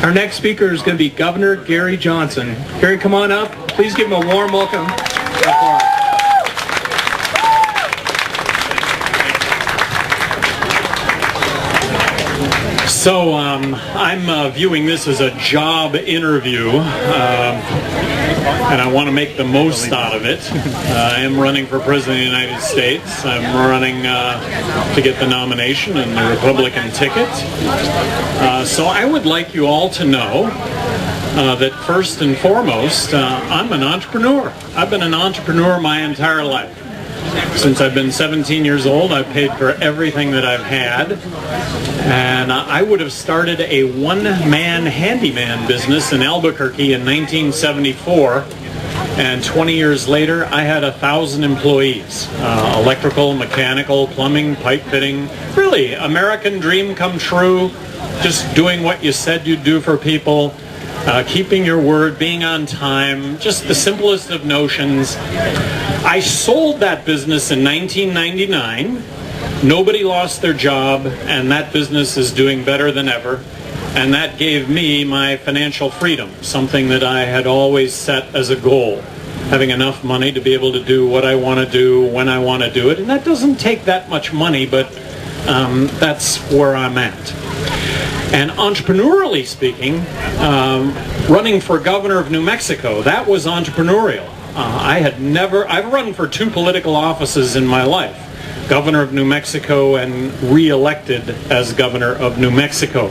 Our next speaker is going to be Governor Gary Johnson. Gary, come on up. Please give him a warm welcome. So I'm viewing this as a job interview, and I want to make the most out of it. I am running for President of the United States. I'm running to get the nomination and the Republican ticket. So I would like you all to know that first and foremost, I'm an entrepreneur. I've been an entrepreneur my entire life. Since I've been 17 years old, I've paid for everything that I've had. And I would have started a one-man handyman business in Albuquerque in 1974. And 20 years later, I had 1,000 employees. Electrical, mechanical, plumbing, pipe fitting. Really, American dream come true. Just doing what you said you'd do for people. Keeping your word, being on time, just the simplest of notions. I sold that business in 1999. Nobody lost their job, and that business is doing better than ever. And that gave me my financial freedom, something that I had always set as a goal. Having enough money to be able to do what I want to do when I want to do it. And that doesn't take that much money, but that's where I'm at. And entrepreneurially speaking, running for governor of New Mexico, that was entrepreneurial. I've run for 2 political offices in my life. Governor of New Mexico and re-elected as governor of New Mexico.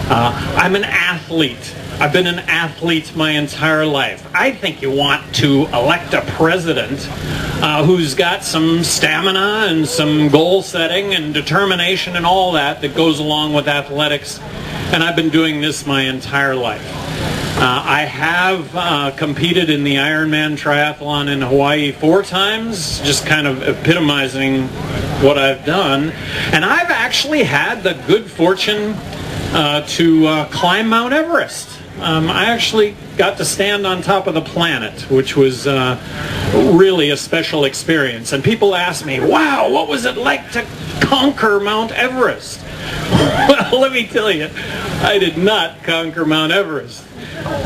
I'm an athlete. I've been an athlete my entire life. I think you want to elect a president who's got some stamina and some goal setting and determination and all that goes along with athletics. And I've been doing this my entire life. I have competed in the Ironman triathlon in Hawaii 4 times, just kind of epitomizing what I've done. And I've actually had the good fortune to climb Mount Everest. I actually got to stand on top of the planet, which was really a special experience. And people ask me, wow, what was it like to conquer Mount Everest? Well, let me tell you, I did not conquer Mount Everest.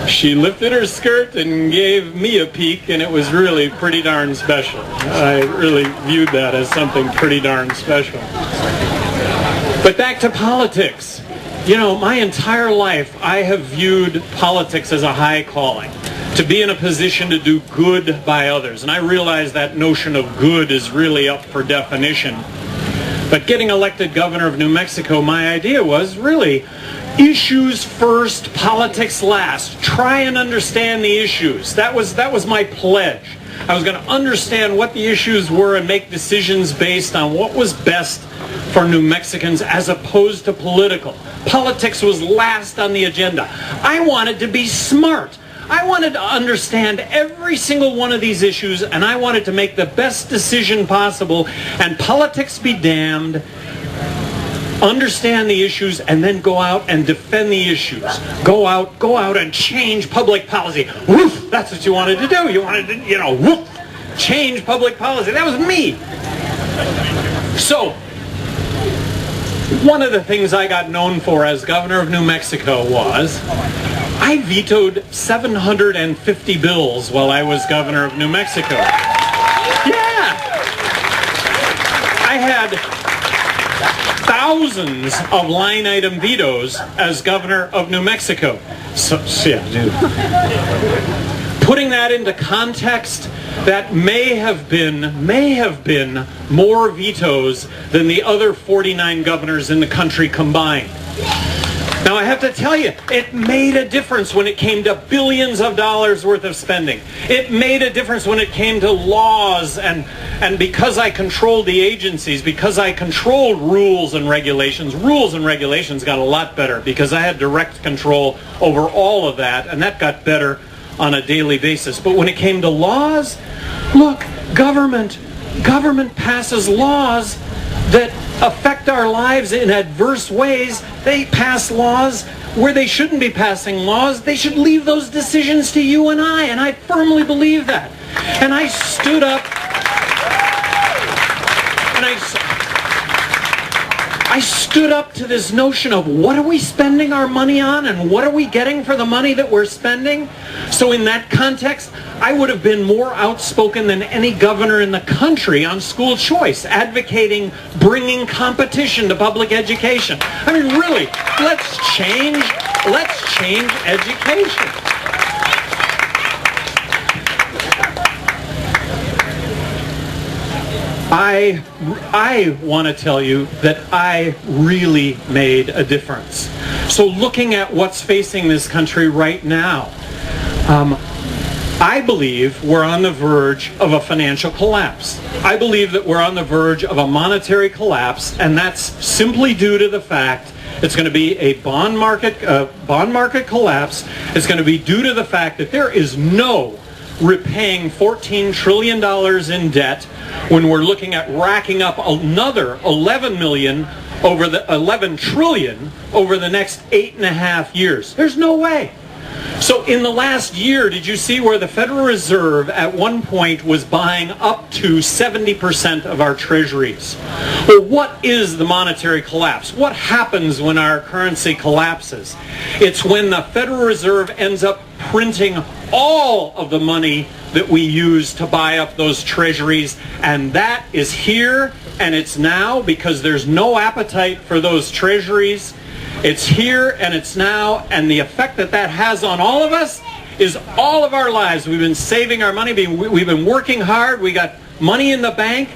She lifted her skirt and gave me a peek, and it was really pretty darn special. I really viewed that as something pretty darn special. But back to politics. You know, my entire life I have viewed politics as a high calling. To be in a position to do good by others. And I realize that notion of good is really up for definition. But getting elected governor of New Mexico, my idea was really issues first, politics last. Try and understand the issues. That was my pledge. I was going to understand what the issues were and make decisions based on what was best for New Mexicans as opposed to political. Politics was last on the agenda. I wanted to be smart. I wanted to understand every single one of these issues, and I wanted to make the best decision possible, and politics be damned. Understand the issues and then go out and defend the issues. Go out and change public policy. Woof! That's what you wanted to do. You wanted to, woof! Change public policy. That was me. So, one of the things I got known for as governor of New Mexico was I vetoed 750 bills while I was governor of New Mexico. Yeah! I had thousands of line item vetoes as governor of New Mexico. So yeah, dude. Putting that into context, that may have been more vetoes than the other 49 governors in the country combined. Now I have to tell you, it made a difference when it came to billions of dollars worth of spending. It made a difference when it came to laws, and because I controlled the agencies, because I controlled rules and regulations got a lot better because I had direct control over all of that, and that got better on a daily basis. But when it came to laws, look, government passes laws that affect our lives in adverse ways. They pass laws where they shouldn't be passing laws. They should leave those decisions to you and I firmly believe that. And I stood up and I stood up to this notion of what are we spending our money on and what are we getting for the money that we're spending? So in that context, I would have been more outspoken than any governor in the country on school choice, advocating bringing competition to public education. I mean, really, let's change education. I want to tell you that I really made a difference. So looking at what's facing this country right now, I believe we're on the verge of a financial collapse. I believe that we're on the verge of a monetary collapse, and that's simply due to the fact it's going to be a bond market collapse. It's going to be due to the fact that there is no repaying $14 trillion in debt when we're looking at racking up another 11 trillion over the next 8.5 years. There's no way. So in the last year, did you see where the Federal Reserve at one point was buying up to 70% of our treasuries? Well, what is the monetary collapse? What happens when our currency collapses? It's when the Federal Reserve ends up printing all of the money that we use to buy up those treasuries, and that is here and it's now because there's no appetite for those treasuries. It's here and it's now, and the effect that that has on all of us is all of our lives. We've been saving our money, we've been working hard, we got money in the bank,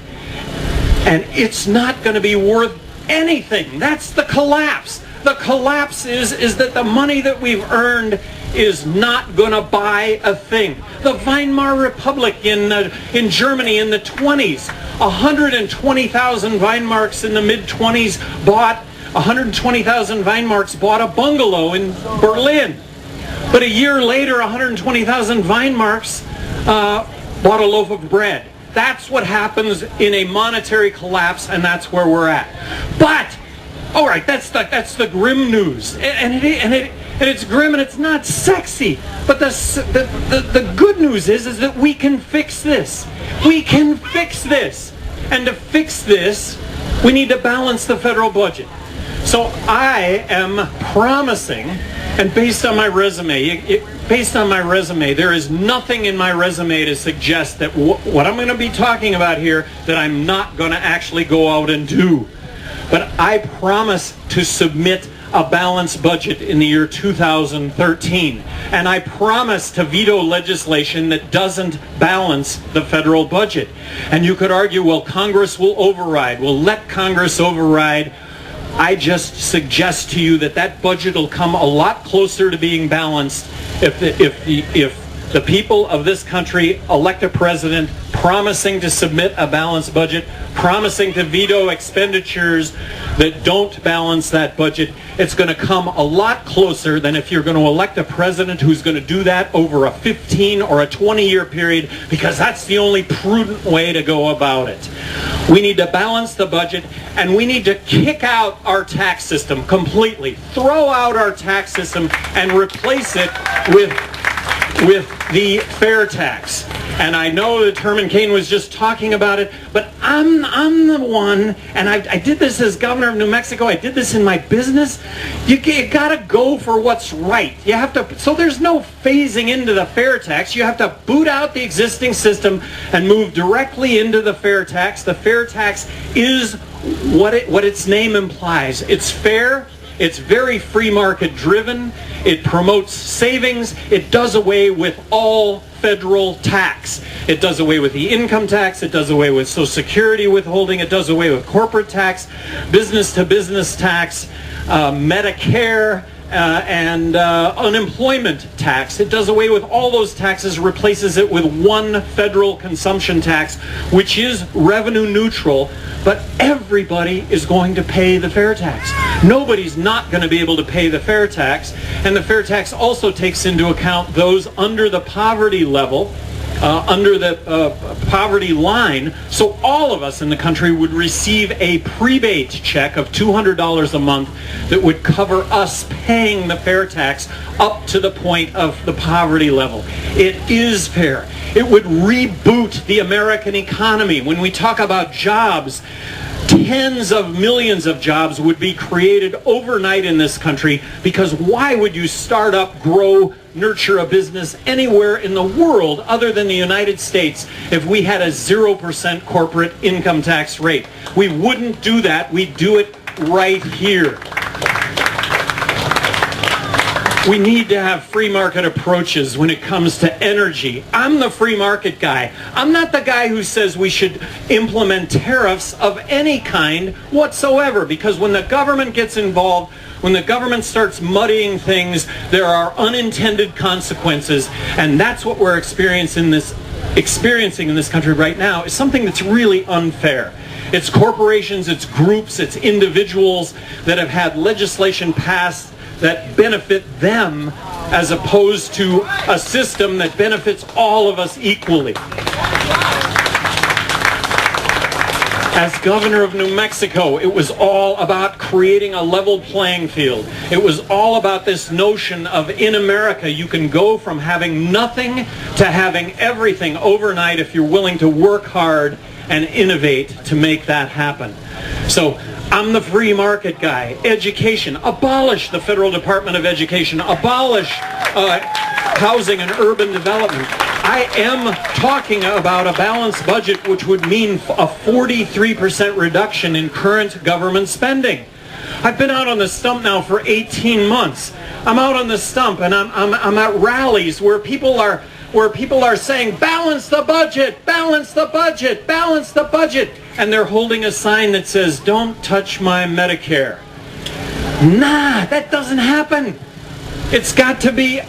and it's not going to be worth anything. That's the collapse. The collapse is that the money that we've earned is not going to buy a thing. The Weimar Republic in Germany in the 20s, 120,000 Weinmarks in the mid-20s bought 120,000 Weinmarks bought a bungalow in Berlin. But a year later, 120,000 Weinmarks bought a loaf of bread. That's what happens in a monetary collapse, and that's where we're at. But, all right, that's the grim news, and it's grim and it's not sexy. But the good news is that we can fix this. We can fix this, and to fix this, we need to balance the federal budget. So I am promising, and based on my resume, there is nothing in my resume to suggest that what I'm going to be talking about here that I'm not going to actually go out and do. But I promise to submit a balanced budget in the year 2013. And I promise to veto legislation that doesn't balance the federal budget. And you could argue, well, Congress will override. Well, let Congress override. I just suggest to you that that budget will come a lot closer to being balanced if the people of this country elect a president promising to submit a balanced budget, promising to veto expenditures that don't balance that budget. It's going to come a lot closer than if you're going to elect a president who's going to do that over a 15 or a 20-year period, because that's the only prudent way to go about it. We need to balance the budget, and we need to kick out our tax system completely. Throw out our tax system and replace it with the fair tax. And I know that Herman Cain was just talking about it, but I'm the one, and I did this as governor of New Mexico, I did this in my business. You gotta go for what's right. You have to, so there's no phasing into the fair tax. You have to boot out the existing system and move directly into the fair tax. The fair tax is what its name implies. It's fair. It's very free market driven. It promotes savings. It does away with all federal tax. It does away with the income tax. It does away with Social Security withholding. It does away with corporate tax, business-to-business tax, Medicare, and unemployment tax. It does away with all those taxes, replaces it with one federal consumption tax, which is revenue neutral, but everybody is going to pay the fair tax. Nobody's not going to be able to pay the fair tax, and the fair tax also takes into account those under the poverty level, under the poverty line, so all of us in the country would receive a prebate check of $200 a month that would cover us paying the fair tax up to the point of the poverty level. It is fair. It would reboot the American economy. When we talk about jobs, Tens of millions of jobs would be created overnight in this country, because why would you start up, grow, nurture a business anywhere in the world other than the United States if we had a 0% corporate income tax rate? We wouldn't do that. We'd do it right here. We need to have free market approaches when it comes to energy. I'm the free market guy. I'm not the guy who says we should implement tariffs of any kind whatsoever, because when the government gets involved, when the government starts muddying things, there are unintended consequences, and that's what we're experiencing in this country right now, is something that's really unfair. It's corporations, it's groups, it's individuals that have had legislation passed that benefit them, as opposed to a system that benefits all of us equally. As governor of New Mexico, it was all about creating a level playing field. It was all about this notion of, in America, you can go from having nothing to having everything overnight if you're willing to work hard and innovate to make that happen. So I'm the free market guy. Education. Abolish the Federal Department of Education. Abolish housing and urban development. I am talking about a balanced budget, which would mean a 43% reduction in current government spending. I've been out on the stump now for 18 months. I'm out on the stump, and I'm at rallies where people are saying, balance the budget, balance the budget, balance the budget. And they're holding a sign that says, don't touch my Medicare. Nah, that doesn't happen. It's got to be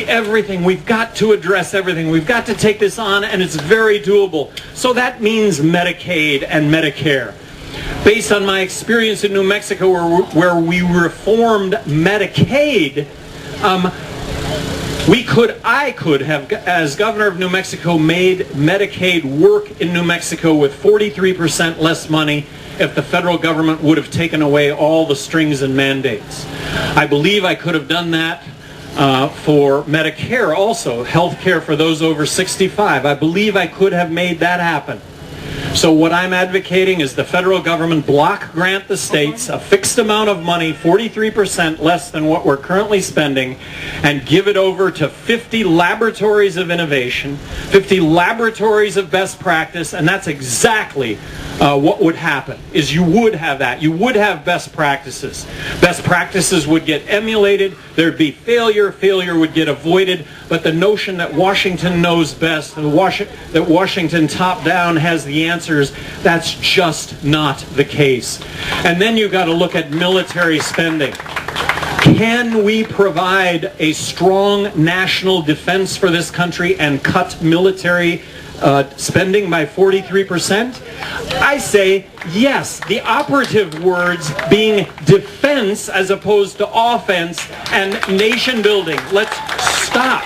everything. We've got to address everything. We've got to take this on, and it's very doable. So that means Medicaid and Medicare. Based on my experience in New Mexico, where we reformed Medicaid, I could have, as governor of New Mexico, made Medicaid work in New Mexico with 43% less money if the federal government would have taken away all the strings and mandates. I believe I could have done that for Medicare also, health care for those over 65. I believe I could have made that happen. So what I'm advocating is the federal government block grant the states a fixed amount of money, 43% less than what we're currently spending, and give it over to 50 laboratories of innovation, 50 laboratories of best practice, and that's exactly what would happen, is you would have that. You would have best practices. Best practices would get emulated, there'd be failure would get avoided, but the notion that Washington knows best, that Washington top-down has the answers, that's just not the case. And then you've got to look at military spending. Can we provide a strong national defense for this country and cut military spending by 43%? I say yes. The operative words being defense as opposed to offense and nation building. Let's stop.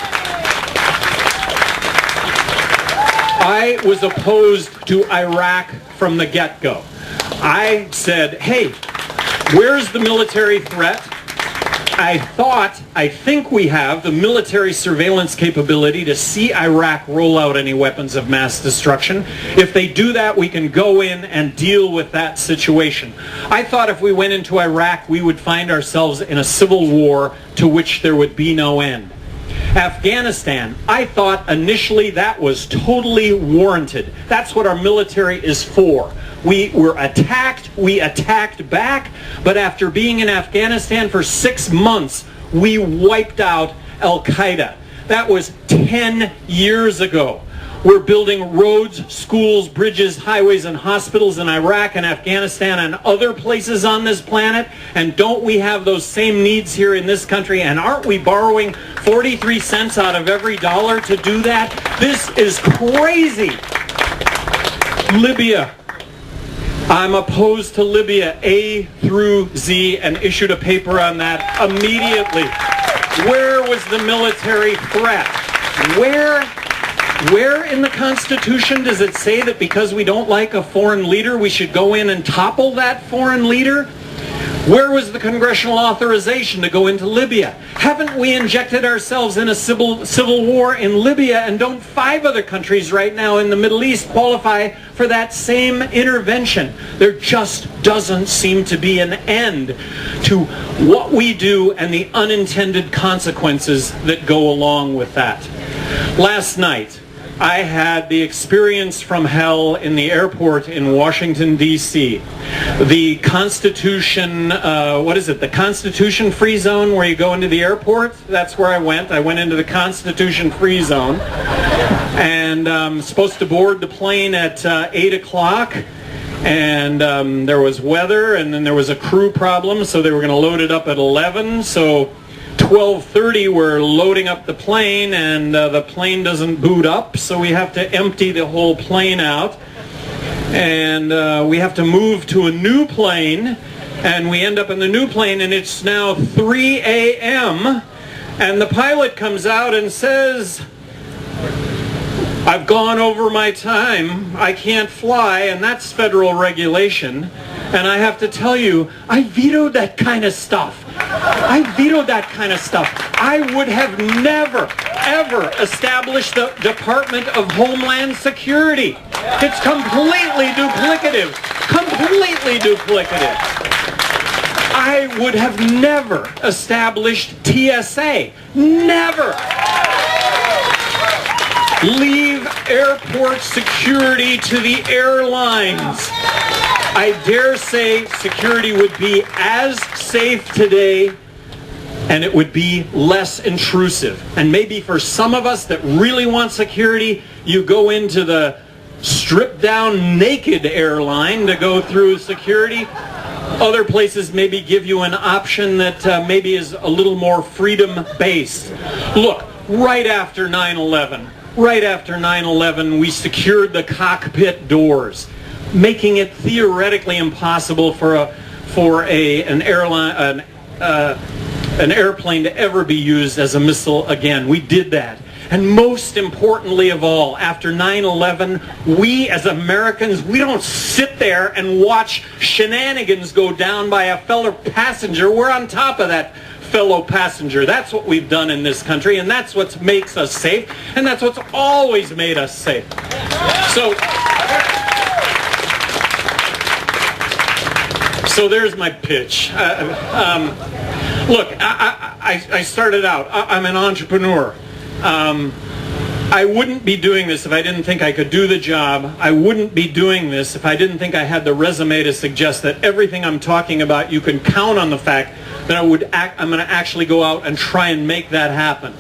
I was opposed to Iraq from the get-go. I said, hey, where's the military threat? I think we have the military surveillance capability to see Iraq roll out any weapons of mass destruction. If they do that, we can go in and deal with that situation. I thought if we went into Iraq, we would find ourselves in a civil war to which there would be no end. Afghanistan, I thought initially that was totally warranted. That's what our military is for. We were attacked, we attacked back, but after being in Afghanistan for 6 months, we wiped out Al-Qaeda. That was 10 years ago. We're building roads, schools, bridges, highways, and hospitals in Iraq and Afghanistan and other places on this planet. And don't we have those same needs here in this country? And aren't we borrowing 43 cents out of every dollar to do that? This is crazy. Libya. I'm opposed to Libya A through Z and issued a paper on that immediately. Where was the military threat? Where in the Constitution does it say that because we don't like a foreign leader, we should go in and topple that foreign leader? Where was the congressional authorization to go into Libya? Haven't we injected ourselves in a civil war in Libya, and don't 5 other countries right now in the Middle East qualify for that same intervention? There just doesn't seem to be an end to what we do and the unintended consequences that go along with that. Last night, I had the experience from hell in the airport in Washington, D.C. The Constitution, the Constitution Free Zone where you go into the airport? That's where I went. I went into the Constitution Free Zone. And I'm supposed to board the plane at 8 o'clock. And there was weather, and then there was a crew problem, so they were going to load it up at 11. So 12:30 we're loading up the plane, and the plane doesn't boot up, so we have to empty the whole plane out, and we have to move to a new plane, and we end up in the new plane, and it's now 3 a.m. and the pilot comes out and says, "I've gone over my time, I can't fly," and that's federal regulation. And I have to tell you, I vetoed that kind of stuff. I vetoed that kind of stuff. I would have never, ever established the Department of Homeland Security. It's completely duplicative. Completely duplicative. I would have never established TSA. Never. Leave airport security to the airlines. I dare say security would be as safe today, and it would be less intrusive. And maybe for some of us that really want security, you go into the stripped down naked airline to go through security. Other places maybe give you an option that maybe is a little more freedom based. Look, right after 9/11, we secured the cockpit doors, making it theoretically impossible for an airplane to ever be used as a missile again. We did that. And most importantly of all, after 9/11, we as Americans, we don't sit there and watch shenanigans go down by a fellow passenger. We're on top of that fellow passenger. That's what we've done in this country, and that's what makes us safe, and that's what's always made us safe. So there's my pitch. Look, I started out, I'm an entrepreneur. I wouldn't be doing this if I didn't think I could do the job. I wouldn't be doing this if I didn't think I had the resume to suggest that everything I'm talking about, you can count on the fact that I'm going to actually go out and try and make that happen.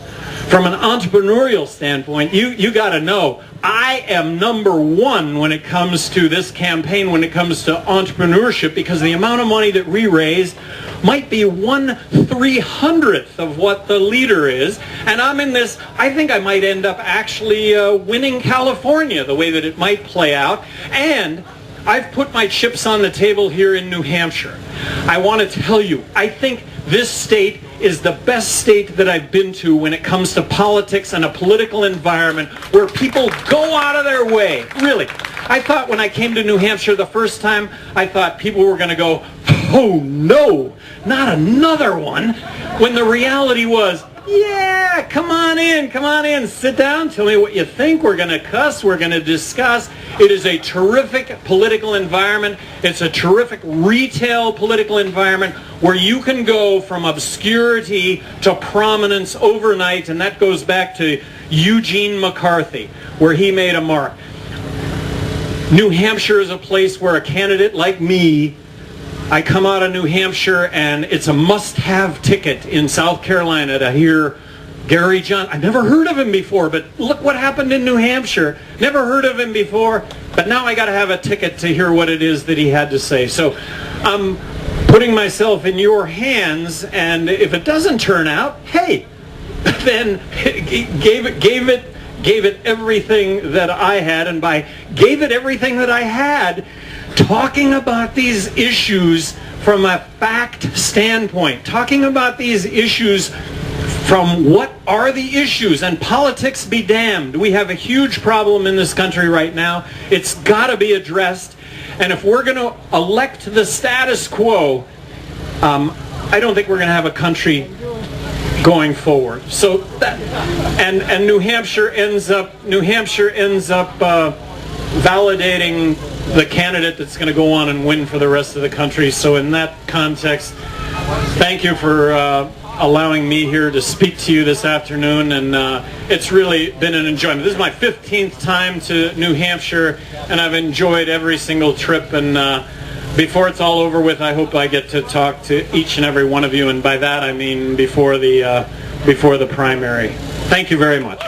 From an entrepreneurial standpoint, you got to know, I am number one when it comes to this campaign, when it comes to entrepreneurship, because the amount of money that we raise might be 1/300th of what the leader is. And I'm in this, I think I might end up actually winning California the way that it might play out. And I've put my chips on the table here in New Hampshire. I want to tell you, I think this state is the best state that I've been to when it comes to politics and a political environment where people go out of their way. Really. I thought when I came to New Hampshire the first time, I thought people were going to go, "Oh no, not another one." When the reality was, yeah, come on in, sit down, tell me what you think, we're going to cuss, we're going to discuss. It is a terrific political environment. It's a terrific retail political environment where you can go from obscurity to prominence overnight, and that goes back to Eugene McCarthy, where he made a mark. New Hampshire is a place where a candidate like me, I come out of New Hampshire and it's a must-have ticket in South Carolina to hear Gary Johnson. I've never heard of him before, but look what happened in New Hampshire. Never heard of him before, but now I got to have a ticket to hear what it is that he had to say. So I'm putting myself in your hands, and if it doesn't turn out, hey, then gave it everything that I had, and by gave it everything that I had, talking about these issues from a fact standpoint, talking about these issues from what are the issues, and politics be damned. We have a huge problem in this country right now. It's got to be addressed, and if we're going to elect the status quo, I don't think we're going to have a country going forward. So that, and New Hampshire ends up validating the candidate that's going to go on and win for the rest of the country. So in that context, thank you for allowing me here to speak to you this afternoon, and it's really been an enjoyment. This is my 15th time to New Hampshire, and I've enjoyed every single trip, and before it's all over with, I hope I get to talk to each and every one of you, and by that I mean before the primary. Thank you very much.